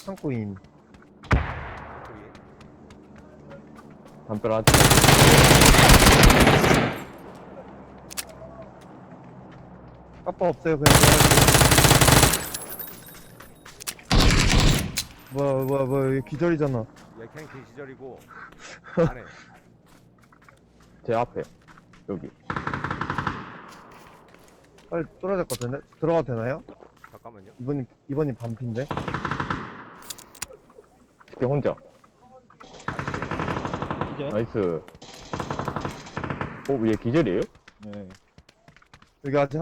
창고임. 거기. 담벼락 까빠 없어요, 그냥 들어갈게요. 뭐야, 여기 기절이잖아. 얘 갱 시절이고 안해. 제 앞에 여기 빨리 뚫어야 될 것 같은데? 들어가도 되나요? 잠깐만요. 이번님 반피인데? 특히 혼자 이제? 나이스. 얘 기절이에요? 네. 여기 아직